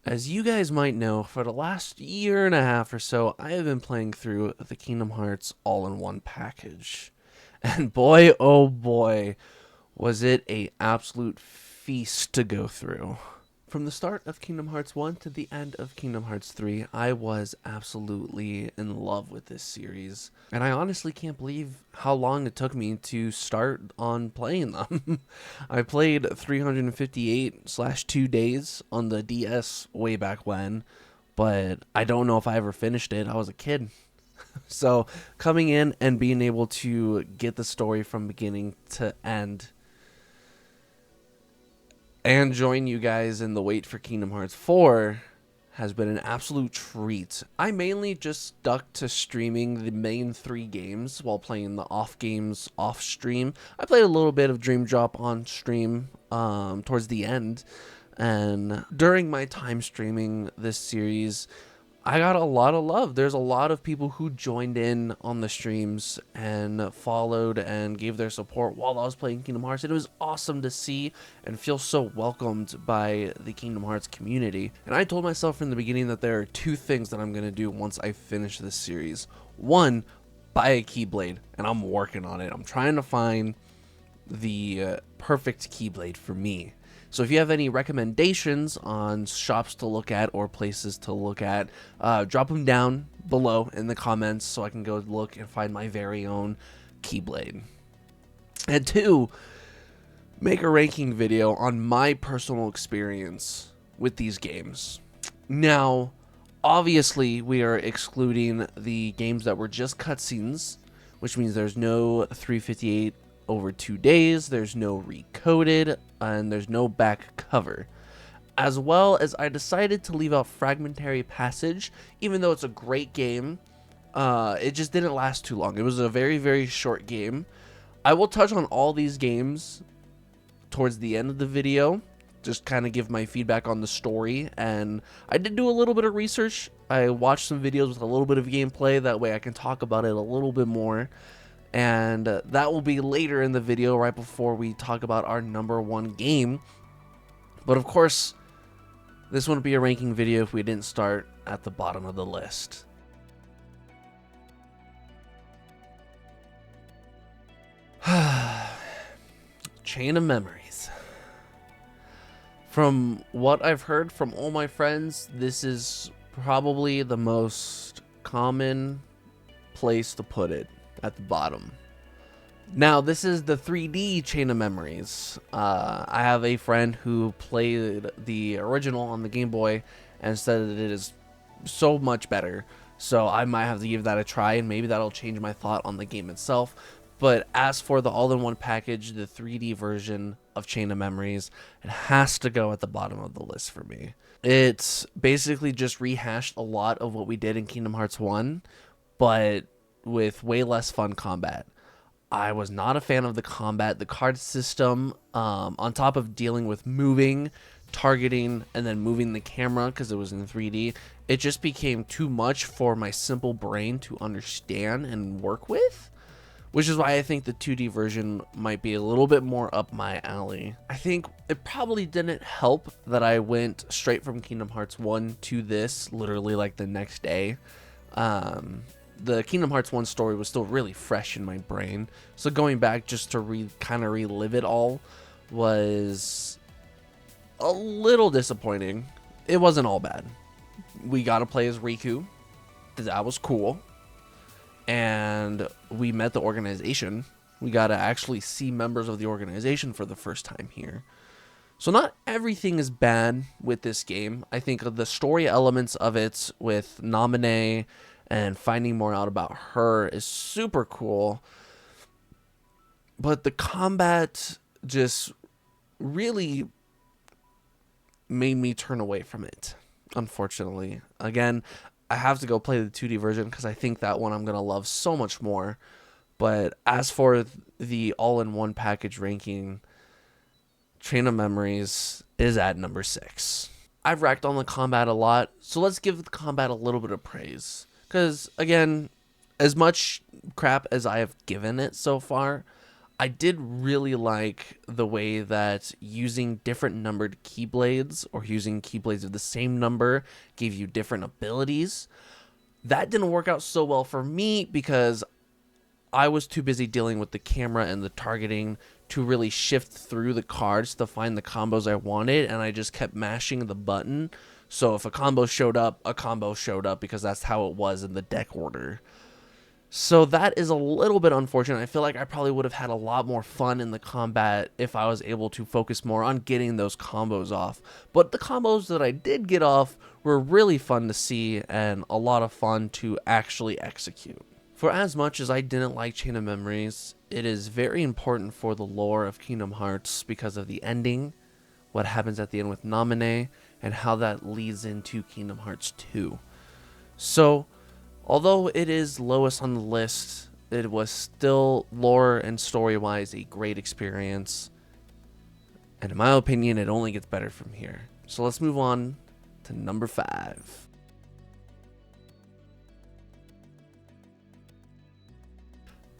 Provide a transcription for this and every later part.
As you guys might know, for the last year and a half or so, I have been playing through the Kingdom Hearts all-in-one package. And boy, oh boy, was it a absolute feast to go through. From the start of Kingdom Hearts 1 to the end of Kingdom Hearts 3, I was absolutely in love with this series. And I honestly can't believe how long it took me to start on playing them. I played 358/2 days on the DS way back when, but I don't know if I ever finished it. I was a kid. So coming in and being able to get the story from beginning to end and join you guys in the wait for Kingdom Hearts 4 has been an absolute treat. I mainly just stuck to streaming the main 3 games while playing the off games off stream. I played a little bit of Dream Drop on stream towards the end, and during my time streaming this series, I got a lot of love. There's a lot of people who joined in on the streams and followed and gave their support while I was playing Kingdom Hearts. And it was awesome to see and feel so welcomed by the Kingdom Hearts community. And I told myself from the beginning that there are 2 things that I'm going to do once I finish this series. One, buy a Keyblade, and I'm working on it. I'm trying to find the perfect Keyblade for me. So if you have any recommendations on shops to look at or places to look at, drop them down below in the comments so I can go look and find my very own Keyblade. And 2, make a ranking video on my personal experience with these games. Now, obviously, we are excluding the games that were just cutscenes, which means there's no 358 over 2 days, there's no recoded, and there's no back cover. As well as I decided to leave out Fragmentary Passage, even though it's a great game, it just didn't last too long. It was a very, very short game. I will touch on all these games towards the end of the video, just kind of give my feedback on the story, and I did do a little bit of research. I watched some videos with a little bit of gameplay, that way I can talk about it a little bit more. And that will be later in the video, right before we talk about our #1 game. But of course, this wouldn't be a ranking video if we didn't start at the bottom of the list. Chain of Memories. From what I've heard from all my friends, this is probably the most common place to put it, at the bottom. Now, this is the 3D Chain of Memories. I have a friend who played the original on the Game Boy and said that it is so much better. So I might have to give that a try, and maybe that'll change my thought on the game itself. But as for the all-in-one package, the 3D version of Chain of Memories, it has to go at the bottom of the list for me. It's basically just rehashed a lot of what we did in Kingdom Hearts 1, but with way less fun combat. I was not a fan of the combat. The card system, on top of dealing with moving, targeting, and then moving the camera because it was in 3D, it just became too much for my simple brain to understand and work with, which is why I think the 2D version might be a little bit more up my alley. I think it probably didn't help that I went straight from Kingdom Hearts 1 to this literally like the next day. The Kingdom Hearts 1 story was still really fresh in my brain, so going back just to kind of relive it all was a little disappointing. It wasn't all bad. We got to play as Riku. That was cool. And we met the organization. We got to actually see members of the organization for the first time here. So not everything is bad with this game. I think the story elements of it with Naminé and finding more out about her is super cool. But the combat just really made me turn away from it, unfortunately. Again, I have to go play the 2D version because I think that one I'm going to love so much more. But as for the all-in-one package ranking, Chain of Memories is at number 6. I've racked on the combat a lot, so let's give the combat a little bit of praise. Because, again, as much crap as I have given it so far, I did really like the way that using different numbered keyblades or using keyblades of the same number gave you different abilities. That didn't work out so well for me because I was too busy dealing with the camera and the targeting to really shift through the cards to find the combos I wanted, and I just kept mashing the button. So if a combo showed up because that's how it was in the deck order. So that is a little bit unfortunate. I feel like I probably would have had a lot more fun in the combat if I was able to focus more on getting those combos off. But the combos that I did get off were really fun to see and a lot of fun to actually execute. For as much as I didn't like Chain of Memories, it is very important for the lore of Kingdom Hearts because of the ending, what happens at the end with Naminé, and how that leads into Kingdom Hearts 2. So, although it is lowest on the list, it was still lore and story-wise a great experience. And in my opinion, it only gets better from here. So let's move on to number 5.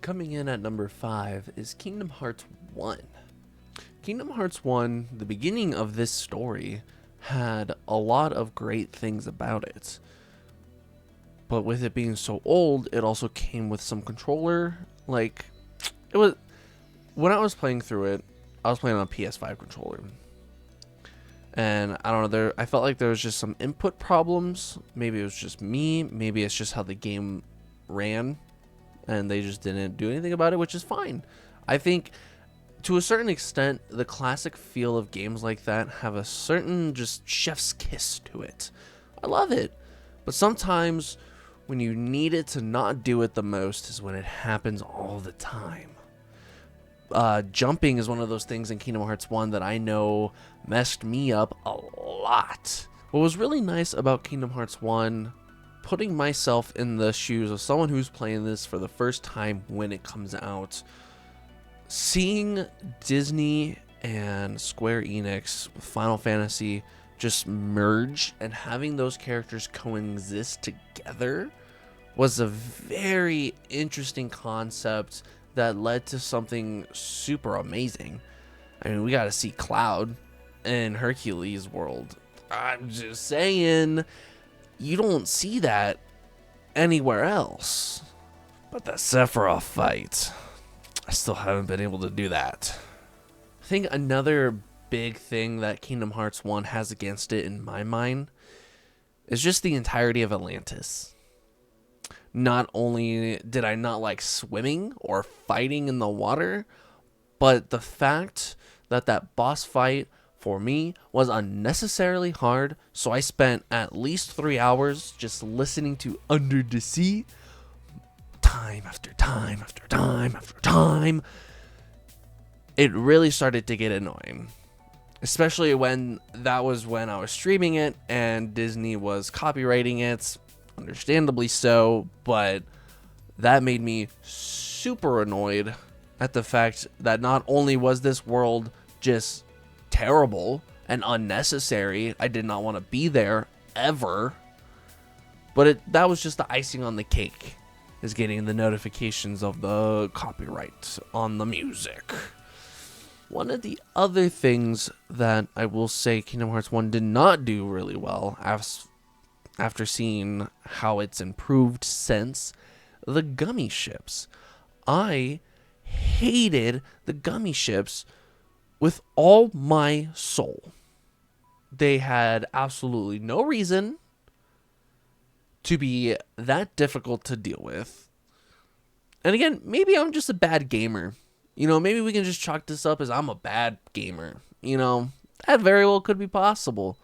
Coming in at number 5 is Kingdom Hearts 1. Kingdom Hearts 1, the beginning of this story, had a lot of great things about it. But with it being so old, it also came with some controller. Like, it was... When I was playing through it, I was playing on a PS5 controller. And I don't know, I felt like there was just some input problems. Maybe it was just me. Maybe it's just how the game ran. And they just didn't do anything about it, which is fine. I think, to a certain extent, the classic feel of games like that have a certain just chef's kiss to it. I love it. But sometimes, when you need it to not do it the most is when it happens all the time. Jumping is one of those things in Kingdom Hearts 1 that I know messed me up a lot. What was really nice about Kingdom Hearts 1, putting myself in the shoes of someone who's playing this for the first time when it comes out, seeing Disney and Square Enix with Final Fantasy just merge and having those characters coexist together was a very interesting concept that led to something super amazing. I mean, we got to see Cloud in Hercules' world. I'm just saying, you don't see that anywhere else. But that Sephiroth fight, I still haven't been able to do that. I think another big thing that Kingdom Hearts 1 has against it in my mind is just the entirety of Atlantis. Not only did I not like swimming or fighting in the water, but the fact that that boss fight for me was unnecessarily hard, so I spent at least 3 hours just listening to Under the Sea time after time after time after time. It really started to get annoying, especially when I was streaming it and Disney was copyrighting it, understandably so, but that made me super annoyed at the fact that not only was this world just terrible and unnecessary, I did not want to be there ever, but that was just the icing on the cake, is getting the notifications of the copyright on the music. One of the other things that I will say Kingdom Hearts 1 did not do really well, after seeing how it's improved since, the gummy ships. I hated the gummy ships with all my soul. They had absolutely no reason to be that difficult to deal with. And again, maybe I'm just a bad gamer. You know, maybe we can just chalk this up as I'm a bad gamer. You know, that very well could be possible.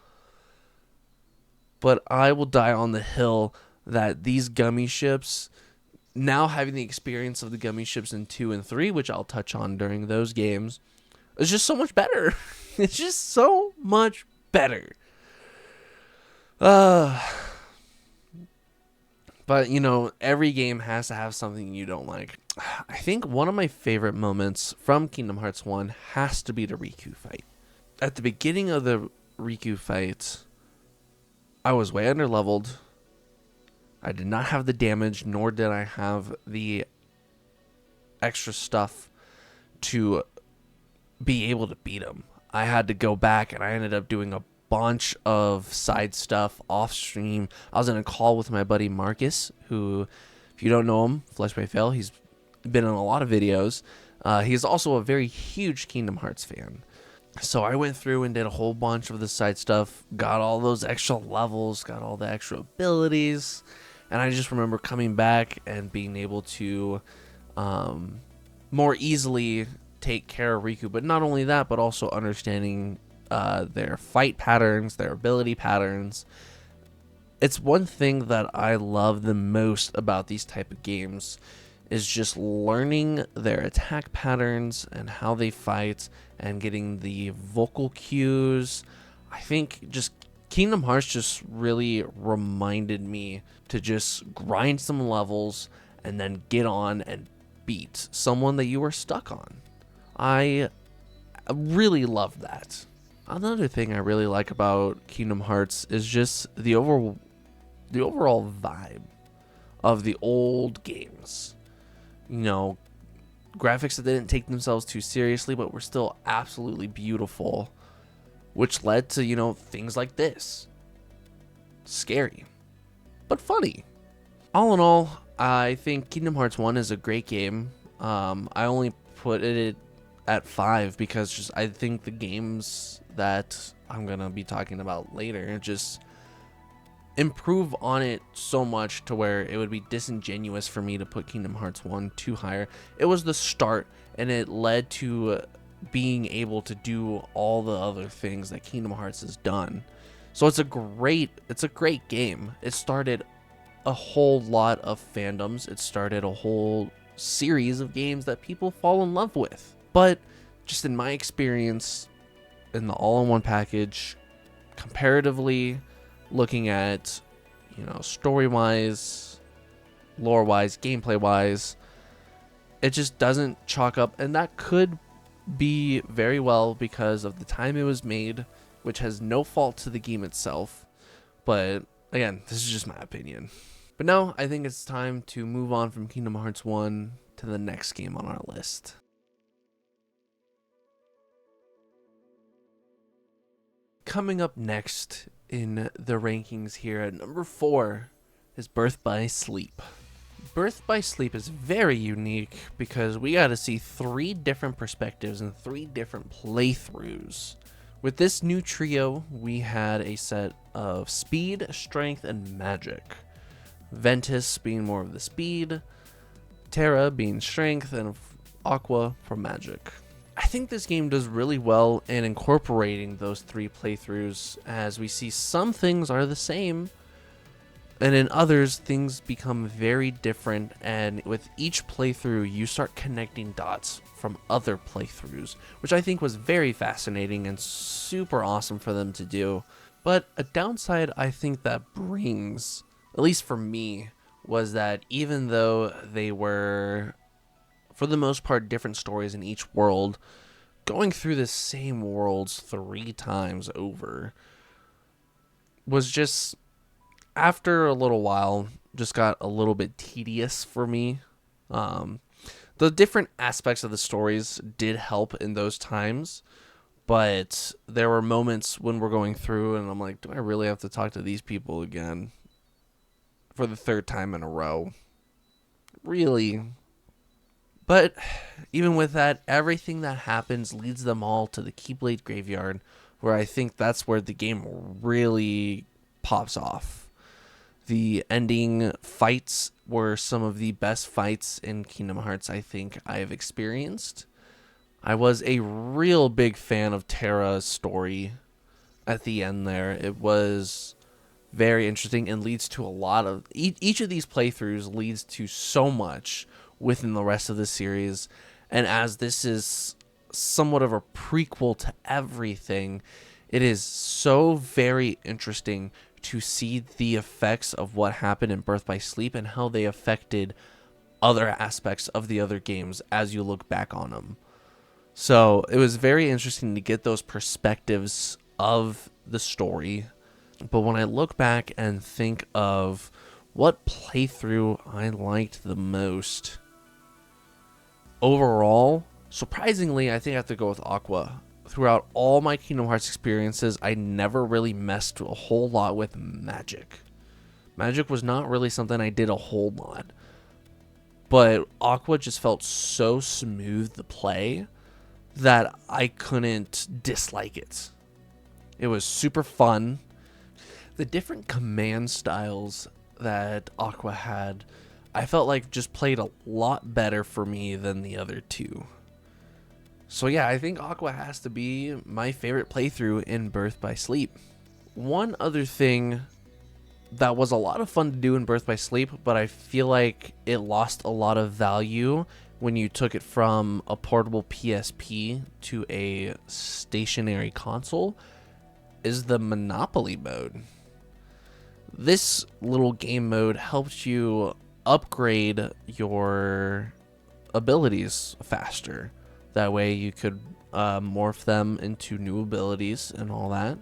But I will die on the hill that these gummy ships, now having the experience of the gummy ships in 2 and 3, which I'll touch on during those games, is just so much better. It's just so much better. But, you know, every game has to have something you don't like. I think one of my favorite moments from Kingdom Hearts 1 has to be the Riku fight. At the beginning of the Riku fight, I was way underleveled. I did not have the damage, nor did I have the extra stuff to be able to beat him. I had to go back, and I ended up doing a bunch of side stuff off stream. I was in a call with my buddy Marcus, who, if you don't know him, Flesh by Fail, he's been in a lot of videos. He's also a very huge Kingdom Hearts fan. So I went through and did a whole bunch of the side stuff, got all those extra levels, got all the extra abilities, and I just remember coming back and being able to more easily take care of Riku. But not only that, but also understanding their fight patterns, their ability patterns. It's one thing that I love the most about these type of games is just learning their attack patterns and how they fight and getting the vocal cues. I think just Kingdom Hearts just really reminded me to just grind some levels and then get on and beat someone that you were stuck on. I really love that. Another thing I really like about Kingdom Hearts is just the overall vibe of the old games. You know, graphics that didn't take themselves too seriously, but were still absolutely beautiful, which led to, you know, things like this. Scary, but funny. All in all, I think Kingdom Hearts 1 is a great game. I only put it at 5 because just I think the games that I'm gonna be talking about later just improve on it so much to where it would be disingenuous for me to put Kingdom Hearts 1 too higher. It was the start, and it led to being able to do all the other things that Kingdom Hearts has done. So it's a great game. It started a whole lot of fandoms. It started a whole series of games that people fall in love with. But just in my experience, in the all-in-one package, comparatively, looking at, you know, story-wise, lore-wise, gameplay-wise, it just doesn't chalk up. And that could be very well because of the time it was made, which has no fault to the game itself. But again, this is just my opinion. But now I think it's time to move on from Kingdom Hearts 1 to the next game on our list. Coming up next in the rankings here at number 4 is Birth by Sleep. Birth by Sleep is very unique because we got to see 3 different perspectives and 3 different playthroughs. With this new trio, we had a set of speed, strength, and magic. Ventus being more of the speed, Terra being strength, and Aqua for magic. I think this game does really well in incorporating those 3 playthroughs, as we see some things are the same, and in others things become very different, and with each playthrough you start connecting dots from other playthroughs, which I think was very fascinating and super awesome for them to do. But a downside I think that brings, at least for me, was that even though they were, for the most part, different stories in each world, going through the same worlds 3 times over was just, after a little while, just got a little bit tedious for me. The different aspects of the stories did help in those times, but there were moments when we're going through and I'm like, do I really have to talk to these people again for the 3rd time in a row? Really? But even with that, everything that happens leads them all to the Keyblade Graveyard, where I think that's where the game really pops off. The ending fights were some of the best fights in Kingdom Hearts I think I have experienced. I was a real big fan of Terra's story at the end there. It was very interesting and leads to a lot of... Each of these playthroughs leads to so much within the rest of the series, and as this is somewhat of a prequel to everything, it is so very interesting to see the effects of what happened in Birth by Sleep and how they affected other aspects of the other games as you look back on them. So it was very interesting to get those perspectives of the story. But when I look back and think of what playthrough I liked the most, overall, Surprisingly, I think I have to go with Aqua. Throughout all my Kingdom Hearts experiences, I never really messed a whole lot with magic. Magic was not really something I did a whole lot. But Aqua just felt so smooth to play that I couldn't dislike it. It was super fun. The different command styles that Aqua had, I felt like just played a lot better for me than the other two. So yeah, I think Aqua has to be my favorite playthrough in Birth by Sleep. One other thing that was a lot of fun to do in Birth by Sleep, but I feel like it lost a lot of value when you took it from a portable PSP to a stationary console, is the Monopoly mode. This little game mode helps you upgrade your abilities faster. That way you could morph them into new abilities and all that.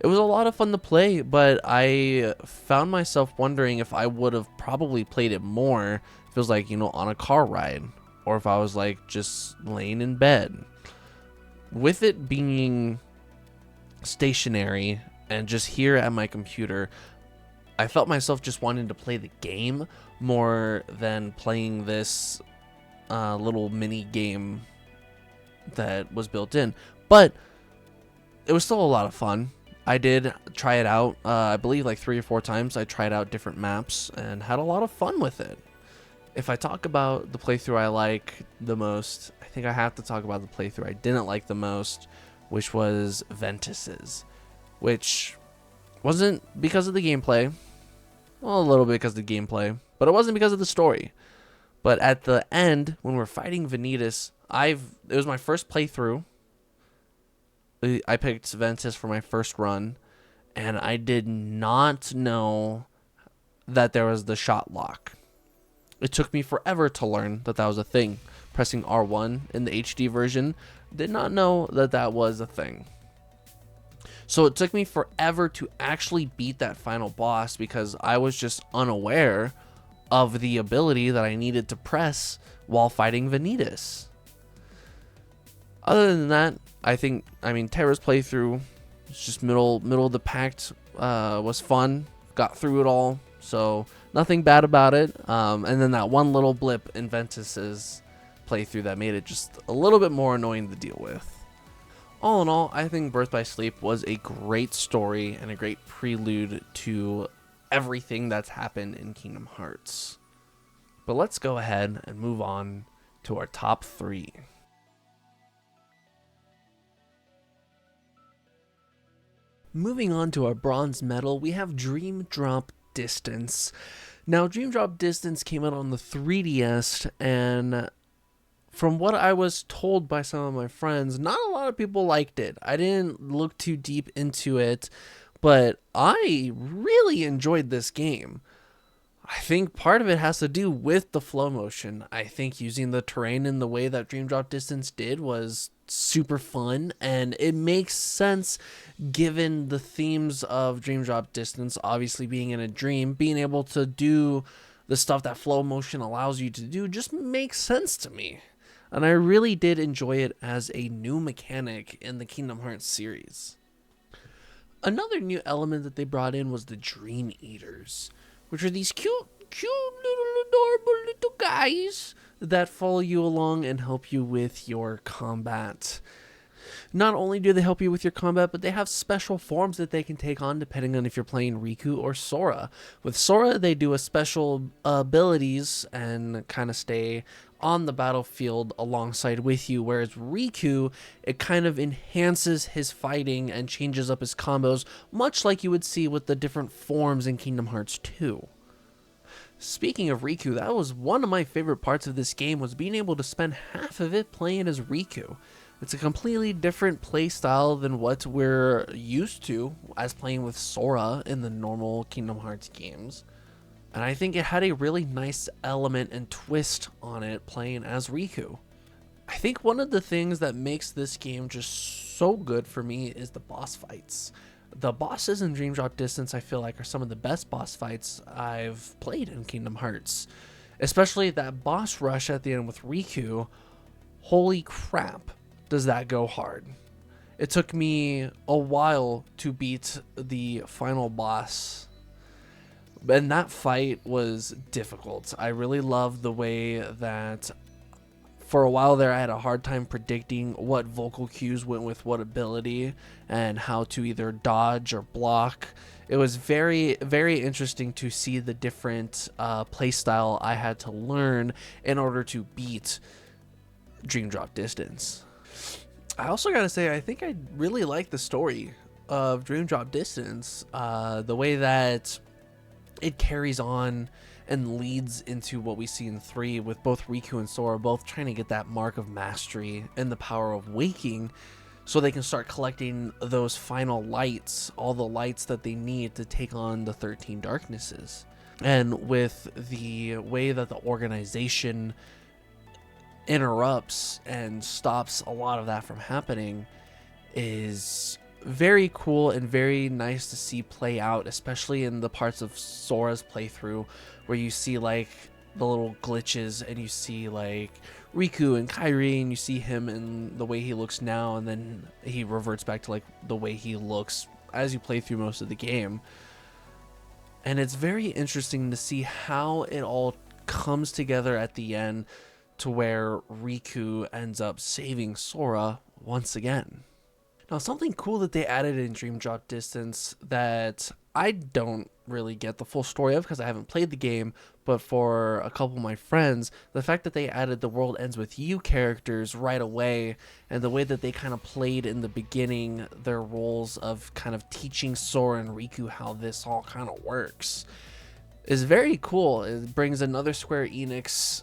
It was a lot of fun to play, but I found myself wondering if I would have probably played it more if it was like, on a car ride, or if I was like just laying in bed. With it being stationary and just here at my computer, I felt myself just wanting to play the game more than playing this little mini game that was built in. But it was still a lot of fun. I did try it out, I believe like 3 or 4 times. I tried out different maps and had a lot of fun with it. If I talk about the playthrough I like the most, I think I have to talk about the playthrough I didn't like the most, which was Ventus's. Which wasn't because of the gameplay. Well, a little bit because of the gameplay, but it wasn't because of the story. But at the end, when we're fighting Vanitas, it was my first playthrough. I picked Ventus for my first run, and I did not know that there was the shot lock. It took me forever to learn that that was a thing. Pressing R1 in the HD version, did not know that that was a thing. So it took me forever to actually beat that final boss because I was just unaware of the ability that I needed to press while fighting Vanitas. Other than that, Terra's playthrough, it's just middle of the pack, was fun. Got through it all, so nothing bad about it. And then that one little blip in Ventus's playthrough that made it just a little bit more annoying to deal with. All in all, I think Birth by Sleep was a great story and a great prelude to everything that's happened in Kingdom Hearts. But let's go ahead and move on to our top 3. Moving on to our bronze medal, we have Dream Drop Distance. Now, Dream Drop Distance came out on the 3DS, and from what I was told by some of my friends, not a lot of people liked it. I didn't look too deep into it, but I really enjoyed this game. I think part of it has to do with the flow motion. I think using the terrain in the way that Dream Drop Distance did was super fun, and it makes sense given the themes of Dream Drop Distance, obviously being in a dream. Being able to do the stuff that flow motion allows you to do just makes sense to me. And I really did enjoy it as a new mechanic in the Kingdom Hearts series. Another new element that they brought in was the Dream Eaters, which are these cute little adorable little guys that follow you along and help you with your combat. Not only do they help you with your combat, but they have special forms that they can take on depending on if you're playing Riku or Sora. With Sora, they do a special abilities and kind of stay on the battlefield alongside with you, whereas Riku, it kind of enhances his fighting and changes up his combos, much like you would see with the different forms in Kingdom Hearts 2. Speaking of Riku, that was one of my favorite parts of this game, was being able to spend half of it playing as Riku. It's a completely different play style than what we're used to as playing with Sora in the normal Kingdom Hearts games. And I think it had a really nice element and twist on it playing as Riku. I think one of the things that makes this game just so good for me is the boss fights. The bosses in Dream Drop Distance, I feel like, are some of the best boss fights I've played in Kingdom Hearts. Especially that boss rush at the end with Riku. Holy crap, does that go hard. It took me a while to beat the final boss, and that fight was difficult. I really loved the way that for a while there I had a hard time predicting what vocal cues went with what ability and how to either dodge or block. It was very, very interesting to see the different playstyle I had to learn in order to beat Dream Drop Distance. I also gotta say, I think I really like the story of Dream Drop Distance. The way that it carries on and leads into what we see in 3 with both Riku and Sora both trying to get that mark of mastery and the power of waking so they can start collecting those final lights, all the lights that they need to take on the 13 darknesses. And with the way that the organization interrupts and stops a lot of that from happening is very cool and very nice to see play out, especially in the parts of Sora's playthrough where you see like the little glitches and you see like Riku and Kairi and you see him in the way he looks now, and then he reverts back to like the way he looks as you play through most of the game. And it's very interesting to see how it all comes together at the end to where Riku ends up saving Sora once again. Now, something cool that they added in Dream Drop Distance that I don't really get the full story of because I haven't played the game, but for a couple of my friends, the fact that they added the World Ends With You characters right away, and the way that they kind of played in the beginning their roles of kind of teaching Sora and Riku how this all kind of works is very cool. It brings another Square Enix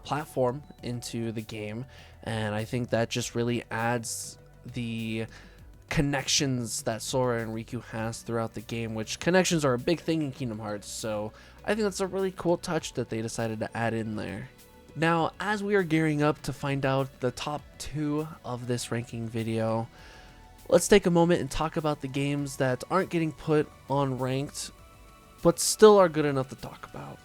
platform into the game, and I think that just really adds the connections that Sora and Riku has throughout the game, which connections are a big thing in Kingdom Hearts, so I think that's a really cool touch that they decided to add in there. Now, as we are gearing up to find out the top 2 of this ranking video, let's take a moment and talk about the games that aren't getting put on ranked but still are good enough to talk about.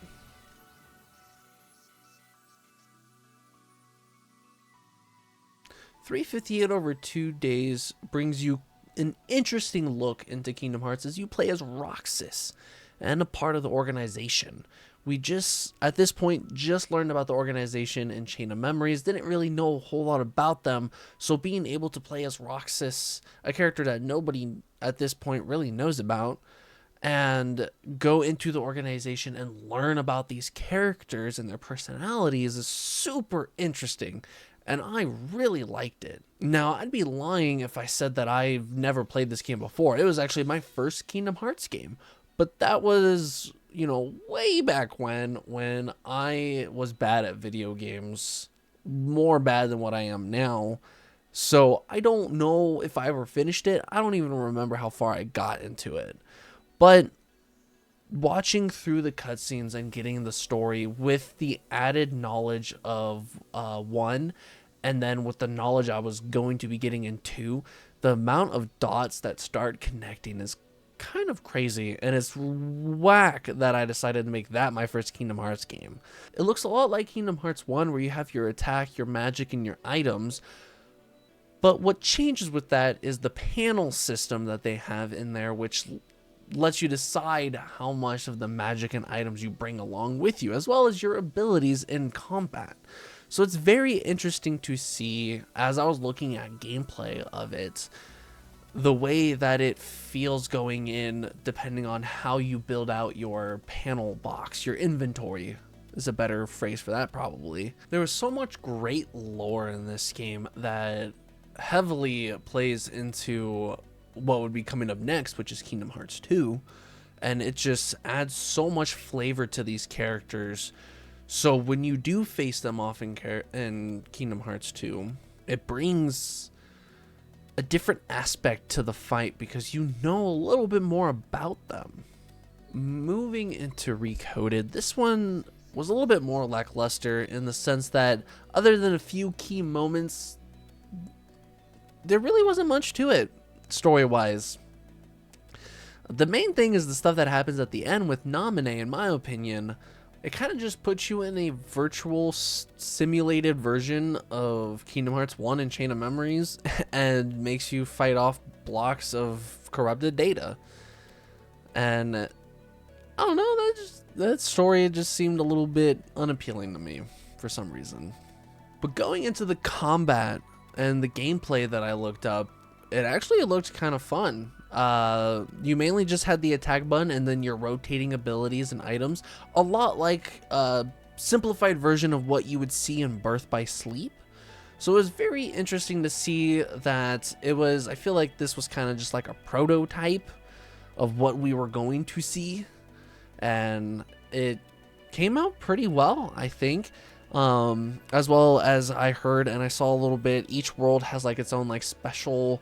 $358 over 2 days brings you an interesting look into Kingdom Hearts as you play as Roxas and a part of the organization. We just, at this point, just learned about the organization in Chain of Memories, didn't really know a whole lot about them, so being able to play as Roxas, a character that nobody at this point really knows about, and go into the organization and learn about these characters and their personalities is super interesting, and I really liked it. Now, I'd be lying if I said that I've never played this game before. It was actually my first Kingdom Hearts game, but that was, you know, way back when I was bad at video games, more bad than what I am now. So I don't know if I ever finished it. I don't even remember how far I got into it. But watching through the cutscenes and getting the story with the added knowledge of 1, and then with the knowledge I was going to be getting in 2, the amount of dots that start connecting is kind of crazy, and it's whack that I decided to make that my first Kingdom Hearts game. It looks a lot like Kingdom Hearts 1, where you have your attack, your magic, and your items, but what changes with that is the panel system that they have in there, which lets you decide how much of the magic and items you bring along with you, as well as your abilities in combat. So it's very interesting to see, as I was looking at gameplay of it, the way that it feels going in, depending on how you build out your panel box, your inventory is a better phrase for that probably. There was so much great lore in this game that heavily plays into what would be coming up next, which is Kingdom Hearts 2, and it just adds so much flavor to these characters. So when you do face them off in Kingdom Hearts 2, it brings a different aspect to the fight because you know a little bit more about them. Moving into Recoded, this one was a little bit more lackluster in the sense that other than a few key moments, there really wasn't much to it story-wise. The main thing is the stuff that happens at the end with Naminé, in my opinion, it kind of just puts you in a virtual simulated version of Kingdom Hearts 1 and Chain of Memories and makes you fight off blocks of corrupted data. And I don't know, that story just seemed a little bit unappealing to me for some reason. But going into the combat and the gameplay that I looked up, it actually looked kind of fun. You mainly just had the attack button and then your rotating abilities and items, a lot like a simplified version of what you would see in Birth by Sleep. So it was very interesting to see that it was, I feel like this was kind of just like a prototype of what we were going to see, and it came out pretty well, I think. As well as I heard and I saw a little bit, each world has like its own like special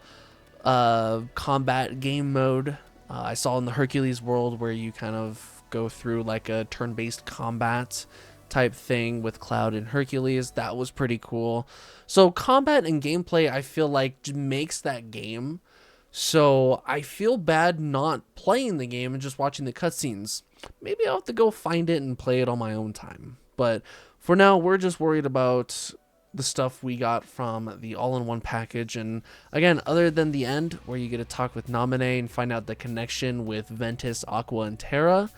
combat game mode. I saw in the Hercules world where you kind of go through like a turn-based combat type thing with Cloud and Hercules. That was pretty cool. So combat and gameplay, I feel like, makes that game. So I feel bad not playing the game and just watching the cutscenes. Maybe I'll have to go find it and play it on my own time. But for now, we're just worried about the stuff we got from the all-in-one package. And again, other than the end where you get to talk with Naminé and find out the connection with Ventus, Aqua, and Terra,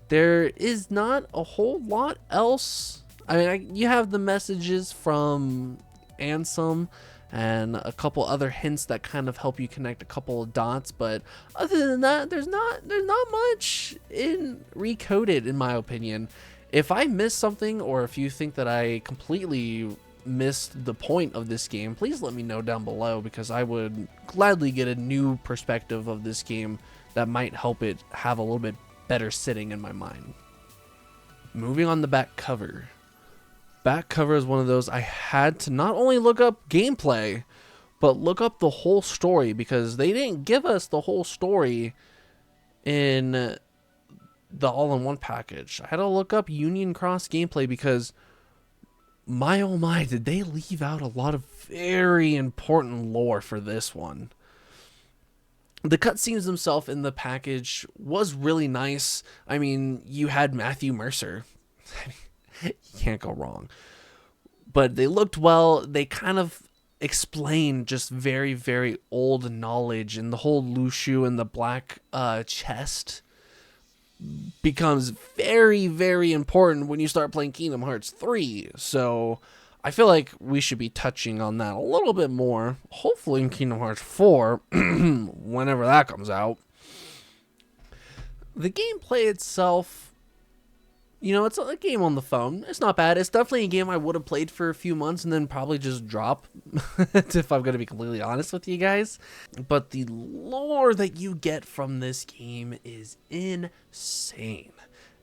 there is not a whole lot else. I mean, you have the messages from Ansem and a couple other hints that kind of help you connect a couple of dots, but other than that, there's not much in Recoded, in my opinion. If I missed something, or if you think that I completely missed the point of this game, please let me know down below, because I would gladly get a new perspective of this game that might help it have a little bit better sitting in my mind. Moving on, the back cover. Back cover is one of those I had to not only look up gameplay, but look up the whole story, because they didn't give us the whole story in the all-in-one package. I had to look up Union Cross gameplay because, my oh my, did they leave out a lot of very important lore for this one. The cutscenes themselves in the package was really nice. I mean, you had Matthew Mercer. You can't go wrong. But they looked well. They kind of explained just very, very old knowledge, and the whole Lushu and the black chest becomes very, very important when you start playing Kingdom Hearts 3. So I feel like we should be touching on that a little bit more, hopefully in Kingdom Hearts 4, whenever that comes out. The gameplay itself, you know, it's a game on the phone. It's not bad. It's definitely a game I would have played for a few months and then probably just drop, if I'm going to be completely honest with you guys. But the lore that you get from this game is insane,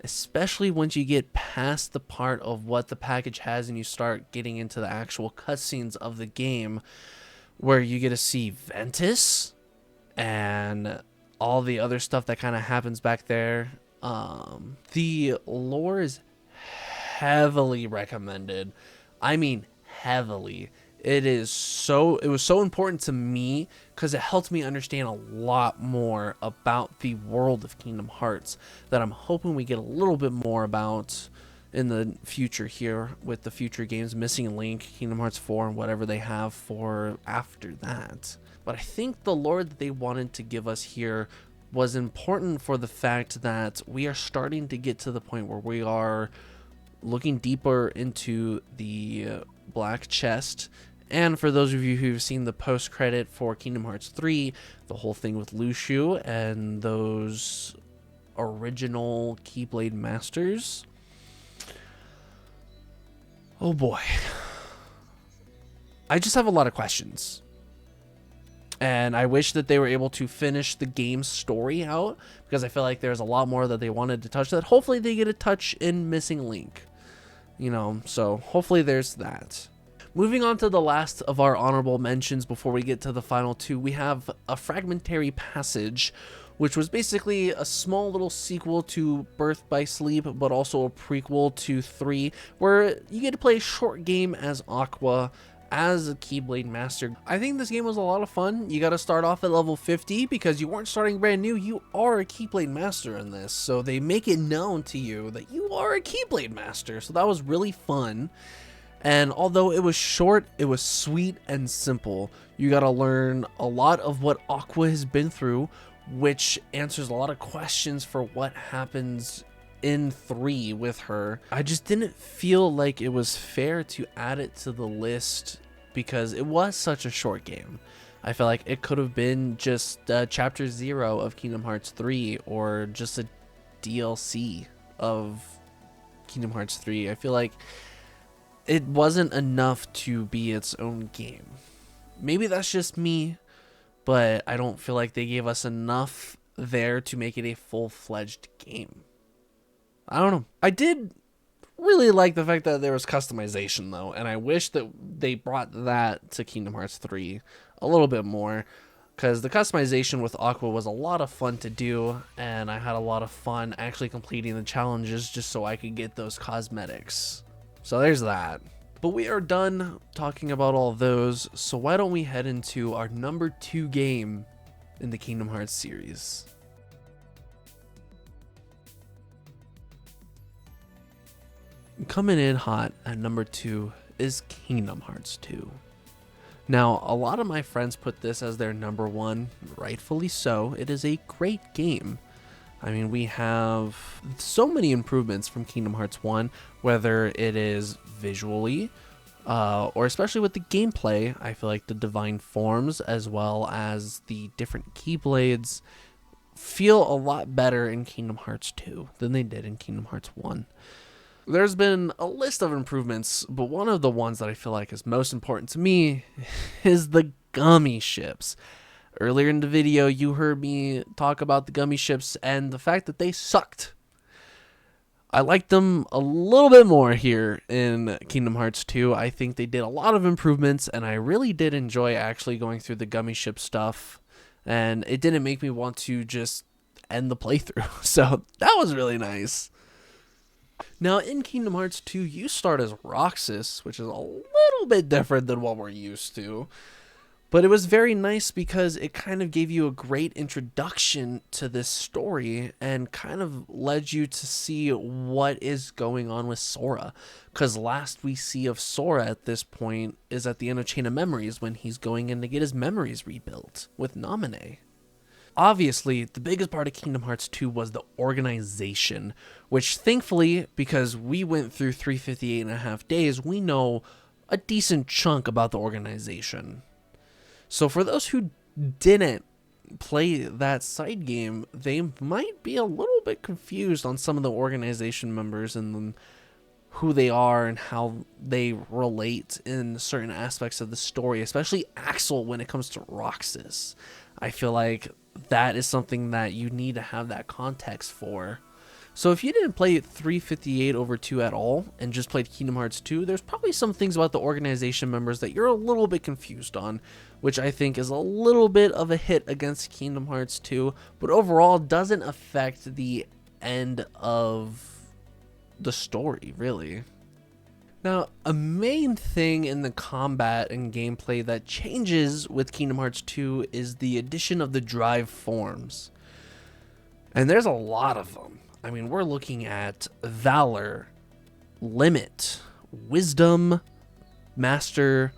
especially once you get past the part of what the package has and you start getting into the actual cutscenes of the game, where you get to see Ventus and all the other stuff that kind of happens back there. The lore is heavily recommended. I mean, heavily. It was so important to me because it helped me understand a lot more about the world of Kingdom Hearts that I'm hoping we get a little bit more about in the future here with the future games, Missing Link, Kingdom Hearts 4, and whatever they have for after that. But I think the lore that they wanted to give us here was important for the fact that we are starting to get to the point where we are looking deeper into the black chest. And for those of you who've seen the post-credit for Kingdom Hearts 3, the whole thing with Lushu and those original Keyblade Masters. Oh boy. I just have a lot of questions. And I wish that they were able to finish the game's story out, because I feel like there's a lot more that they wanted to touch that hopefully they get a touch in Missing Link. You know, so hopefully there's that. Moving on to the last of our honorable mentions before we get to the final two, we have A Fragmentary Passage, which was basically a small little sequel to Birth by Sleep, but also a prequel to 3, where you get to play a short game as Aqua as a Keyblade Master. I think this game was a lot of fun. You got to start off at level 50 because you weren't starting brand new. You are a Keyblade Master in this, so they make it known to you that you are a Keyblade Master. So that was really fun. And although it was short, it was sweet and simple. You got to learn a lot of what Aqua has been through, which answers a lot of questions for what happens in 3 with her. I just didn't feel like it was fair to add it to the list because it was such a short game. I feel like it could have been just chapter 0 of Kingdom Hearts 3 or just a DLC of Kingdom Hearts 3. I feel like it wasn't enough to be its own game. Maybe that's just me, but I don't feel like they gave us enough there to make it a full-fledged game. I don't know. I did really like the fact that there was customization, though, and I wish that they brought that to Kingdom Hearts 3 a little bit more, because the customization with Aqua was a lot of fun to do, and I had a lot of fun actually completing the challenges just so I could get those cosmetics. So there's that. But we are done talking about all those, so why don't we head into our number 2 game in the Kingdom Hearts series. Coming in hot at number 2 is Kingdom Hearts 2. Now, a lot of my friends put this as their number 1, rightfully so. It is a great game. I mean, we have so many improvements from Kingdom Hearts 1, whether it is visually, or especially with the gameplay. I feel like the divine forms as well as the different Keyblades feel a lot better in Kingdom Hearts 2 than they did in Kingdom Hearts 1. There's been a list of improvements, but one of the ones that I feel like is most important to me is the gummy ships. Earlier in the video, you heard me talk about the gummy ships and the fact that they sucked. I liked them a little bit more here in Kingdom Hearts 2. I think they did a lot of improvements, and I really did enjoy actually going through the gummy ship stuff, and it didn't make me want to just end the playthrough, so that was really nice. Now, in Kingdom Hearts 2, you start as Roxas, which is a little bit different than what we're used to. But it was very nice because it kind of gave you a great introduction to this story and kind of led you to see what is going on with Sora. Because last we see of Sora at this point is at the end of Chain of Memories when he's going in to get his memories rebuilt with Naminé. Obviously, the biggest part of Kingdom Hearts 2 was the organization, which thankfully, because we went through 358.5 days, we know a decent chunk about the organization. So for those who didn't play that side game, they might be a little bit confused on some of the organization members and who they are and how they relate in certain aspects of the story, especially Axel when it comes to Roxas. I feel like that is something that you need to have that context for. So if you didn't play 358/2 at all and just played Kingdom Hearts 2, there's probably some things about the organization members that you're a little bit confused on, which I think is a little bit of a hit against Kingdom Hearts 2, but overall doesn't affect the end of the story, really. Now, a main thing in the combat and gameplay that changes with Kingdom Hearts 2 is the addition of the drive forms. And there's a lot of them. I mean, we're looking at Valor, Limit, Wisdom, Master,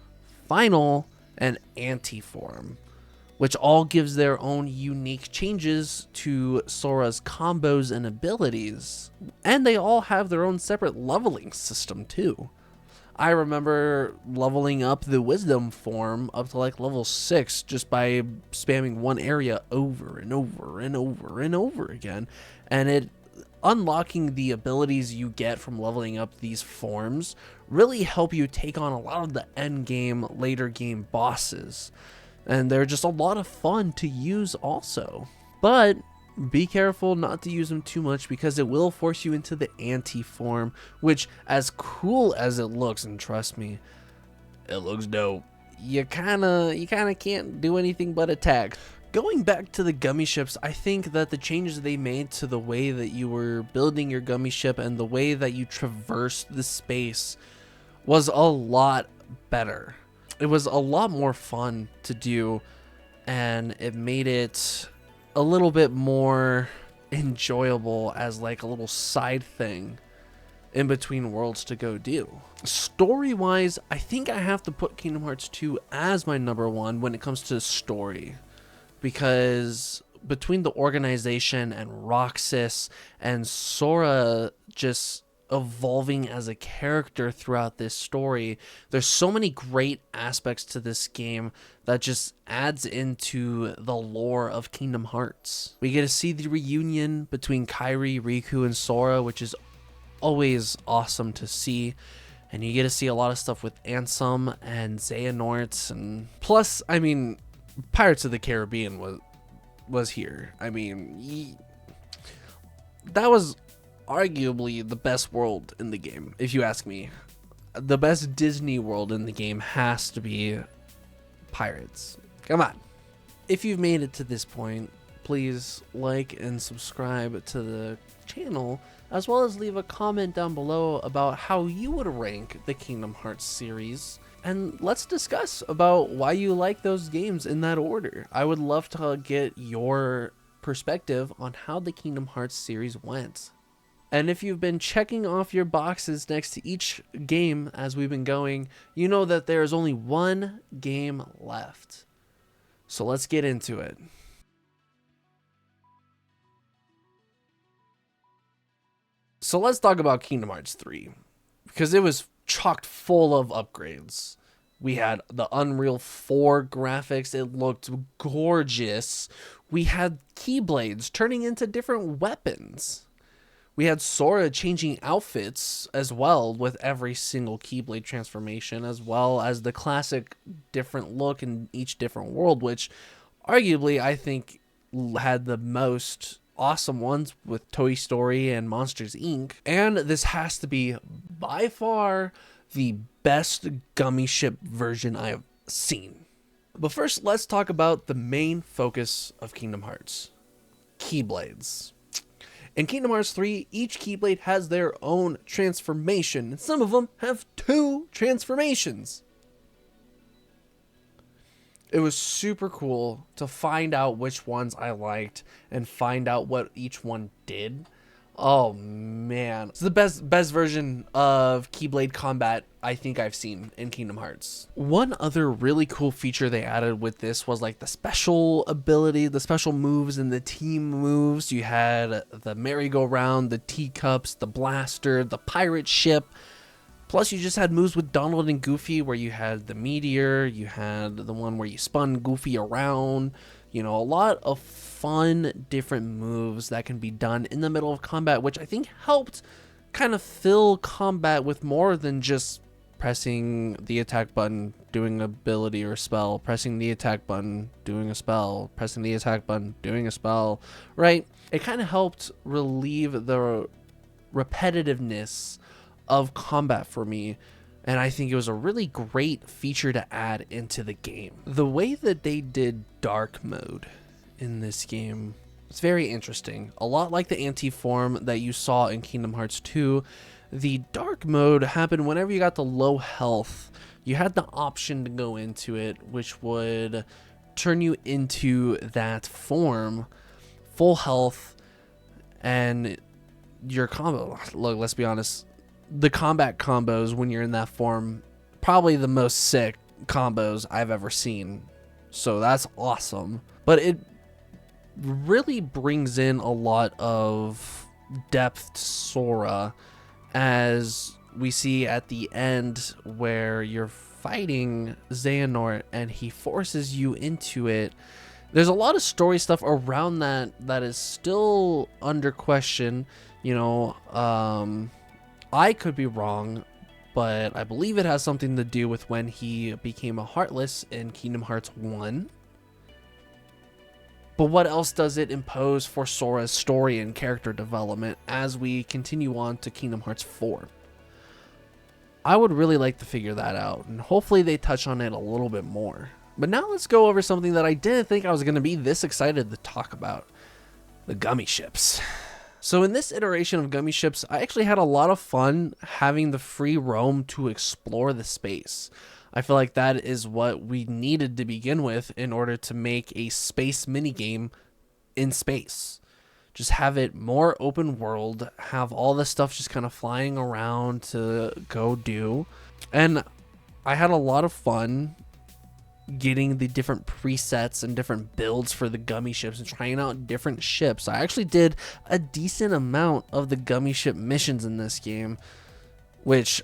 Final, and Anti-form, which all gives their own unique changes to Sora's combos and abilities. And they all have their own separate leveling system too. I remember leveling up the Wisdom form up to like level 6 just by spamming one area over and over and over and over again. And it unlocking the abilities you get from leveling up these forms really help you take on a lot of the end game, later game bosses. And they're just a lot of fun to use also. But be careful not to use them too much because it will force you into the anti-form, which, as cool as it looks, and trust me, it looks dope, you kinda can't do anything but attack. Going back to the gummy ships, I think that the changes they made to the way that you were building your gummy ship and the way that you traversed the space was a lot better. it was a lot more fun to do, and it made it a little bit more enjoyable as like a little side thing in between worlds to go do. Story wise, I think I have to put Kingdom Hearts 2 as my number one when it comes to story, because between the organization and Roxas and Sora just evolving as a character throughout this story, there's so many great aspects to this game that just adds into the lore of Kingdom Hearts. We get to see the reunion between Kairi, Riku, and Sora, which is always awesome to see. And you get to see a lot of stuff with Ansem and Xehanort, and plus, I mean, Pirates of the Caribbean was here. I mean, that was arguably the best world in the game, if you ask me. The best Disney world in the game has to be Pirates. Come on. If you've made it to this point, please like and subscribe to the channel, as well as leave a comment down below about how you would rank the Kingdom Hearts series, and let's discuss about why you like those games in that order. I would love to get your perspective on how the Kingdom Hearts series went. And if you've been checking off your boxes next to each game as we've been going, you know that there is only one game left. So let's get into it. So let's talk about Kingdom Hearts 3, because it was chocked full of upgrades. We had the Unreal 4 graphics. It looked gorgeous. We had Keyblades turning into different weapons. We had Sora changing outfits as well with every single Keyblade transformation, as well as the classic different look in each different world, which arguably I think had the most awesome ones with Toy Story and Monsters Inc. And this has to be by far the best gummy ship version I have seen. But first, let's talk about the main focus of Kingdom Hearts: Keyblades. In Kingdom Hearts 3, each Keyblade has their own transformation, and some of them have 2 transformations. It was super cool to find out which ones I liked and find out what each one did. Oh man, it's the best version of Keyblade combat I think I've seen in Kingdom Hearts. One other really cool feature they added with this was like the special ability, the special moves and the team moves. You had the merry-go-round, the teacups, the blaster, the pirate ship. Plus, you just had moves with Donald and Goofy where you had the meteor, you had the one where you spun Goofy around. You know, a lot of fun different moves that can be done in the middle of combat, which I think helped kind of fill combat with more than just pressing the attack button, doing an ability or spell, pressing the attack button, doing a spell, pressing the attack button, doing a spell, right? It kind of helped relieve the repetitiveness of combat for me, and I think it was a really great feature to add into the game. The way that they did dark mode in this game is very interesting. A lot like the anti-form that you saw in Kingdom Hearts 2, the dark mode happened whenever you got to low health. You had the option to go into it, which would turn you into that form, full health, and your combo. Look, let's be honest, the combat combos when you're in that form, probably the most sick combos I've ever seen. So that's awesome. But it really brings in a lot of depth to Sora, as we see at the end where you're fighting Xehanort and he forces you into it. There's a lot of story stuff around that is still under question. You know, I could be wrong, but I believe it has something to do with when he became a Heartless in Kingdom Hearts 1. But what else does it impose for Sora's story and character development as we continue on to Kingdom Hearts 4? I would really like to figure that out, and hopefully they touch on it a little bit more. But now let's go over something that I didn't think I was going to be this excited to talk about: the gummy ships. So in this iteration of gummy ships, I actually had a lot of fun having the free roam to explore the space. I feel like that is what we needed to begin with in order to make a space minigame in space. Just have it more open world, have all this stuff just kind of flying around to go do. And I had a lot of fun getting the different presets and different builds for the gummy ships and trying out different ships. I actually did a decent amount of the gummy ship missions in this game, which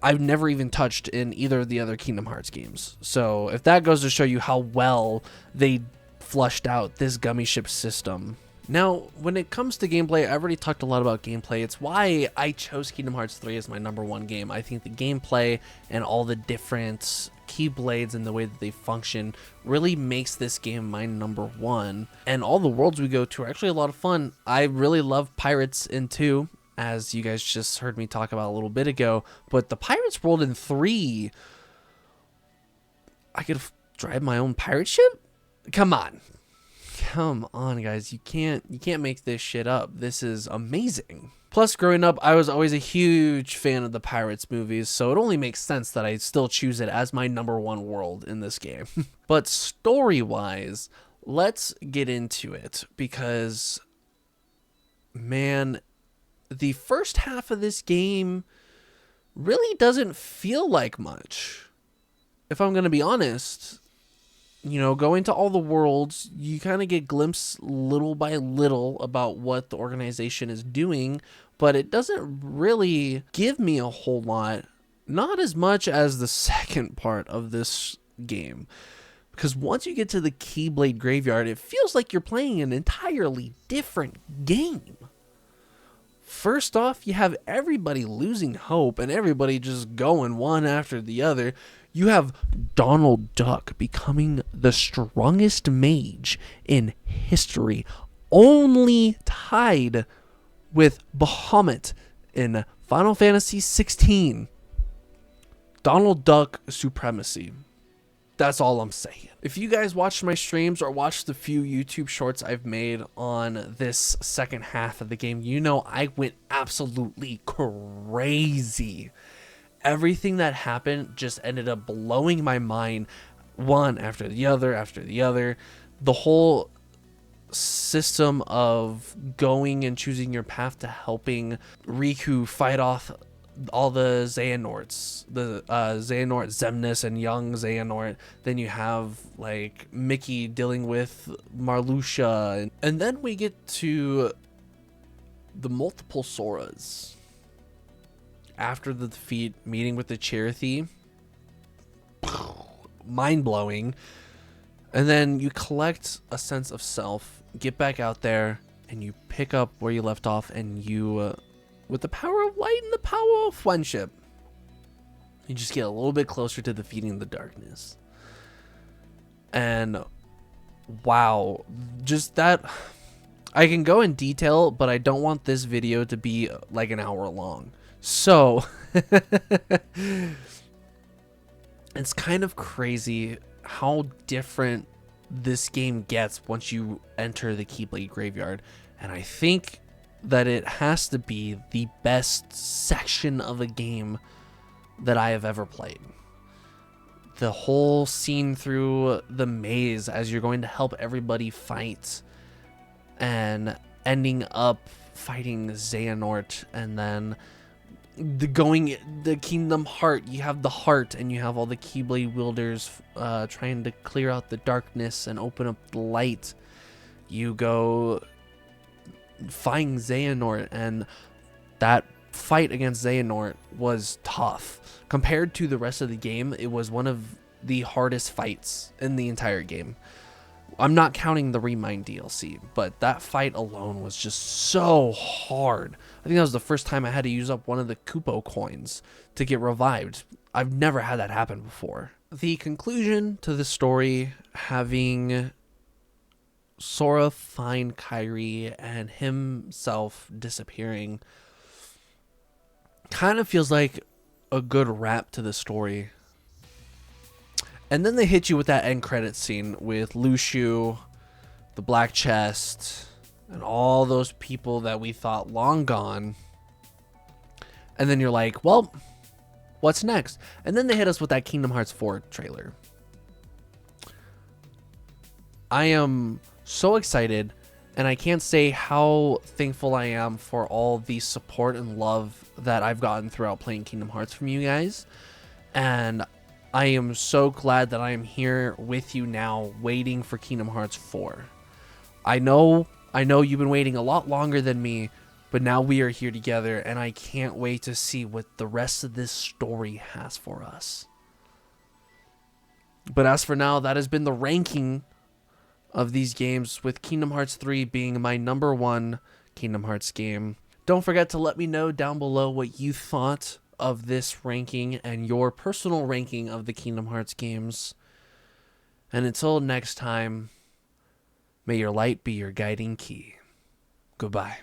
I've never even touched in either of the other Kingdom Hearts games. So if that goes to show you how well they flushed out this gummy ship system. Now, when it comes to gameplay, I've already talked a lot about gameplay. It's why I chose Kingdom Hearts 3 as my #1 game. I think the gameplay and all the different keyblades and the way that they function really makes this game my #1. And all the worlds we go to are actually a lot of fun. I really love Pirates in 2, as you guys just heard me talk about a little bit ago. But the Pirates world in 3, I could drive my own pirate ship? Come on, guys, you can't make this shit up. This is amazing. Plus, growing up, I was always a huge fan of the Pirates movies, so it only makes sense that I still choose it as my #1 world in this game. But story-wise, let's get into it, because, man, the first half of this game really doesn't feel like much. If I'm going to be honest, you know, going to all the worlds, you kind of get glimpses little by little about what the organization is doing, but it doesn't really give me a whole lot, not as much as the second part of this game. Because once you get to the Keyblade Graveyard, it feels like you're playing an entirely different game. First off, you have everybody losing hope and everybody just going one after the other. You have Donald Duck becoming the strongest mage in history, only tied with Bahamut in Final Fantasy 16. Donald Duck supremacy. That's all I'm saying. If you guys watched my streams or watched the few YouTube shorts I've made on this second half of the game, you know I went absolutely crazy. Everything that happened just ended up blowing my mind, one after the other after the other. The whole system of going and choosing your path to helping Riku fight off all the Xehanorts, the Xehanort Xemnas and young Xehanort. Then you have like Mickey dealing with Marluxia, and then we get to the multiple Soras. After the defeat, meeting with the Cherokee, mind-blowing. And then you collect a sense of self, get back out there, and you pick up where you left off, and you, with the power of light and the power of friendship, you just get a little bit closer to defeating the darkness. And wow, just that, I can go in detail, but I don't want this video to be like an hour long. So, it's kind of crazy how different this game gets once you enter the Keyblade Graveyard. And I think that it has to be the best section of a game that I have ever played. The whole scene through the maze as you're going to help everybody fight and ending up fighting Xehanort, and then the Kingdom Heart, you have the heart and you have all the Keyblade wielders trying to clear out the darkness and open up the light. You go find Xehanort, and that fight against Xehanort was tough. Compared to the rest of the game, it was one of the hardest fights in the entire game. I'm not counting the Remind DLC, but that fight alone was just so hard. I think that was the first time I had to use up one of the Kupo coins to get revived. I've never had that happen before. The conclusion to the story, having Sora find Kairi and himself disappearing, kind of feels like a good wrap to the story. And then they hit you with that end credit scene with Luxu, the Black Chest, and all those people that we thought long gone. And then you're like, well, What's next? And then they hit us with that Kingdom Hearts 4 trailer. I am so excited, and I can't say how thankful I am for all the support and love that I've gotten throughout playing Kingdom Hearts from you guys. And I am so glad that I am here with you now, waiting for Kingdom Hearts 4. I know you've been waiting a lot longer than me, but now we are here together, and I can't wait to see what the rest of this story has for us. But as for now, that has been the ranking of these games, with Kingdom Hearts 3 being my number 1 Kingdom Hearts game. Don't forget to let me know down below what you thought of this ranking and your personal ranking of the Kingdom Hearts games. And until next time, may your light be your guiding key. Goodbye.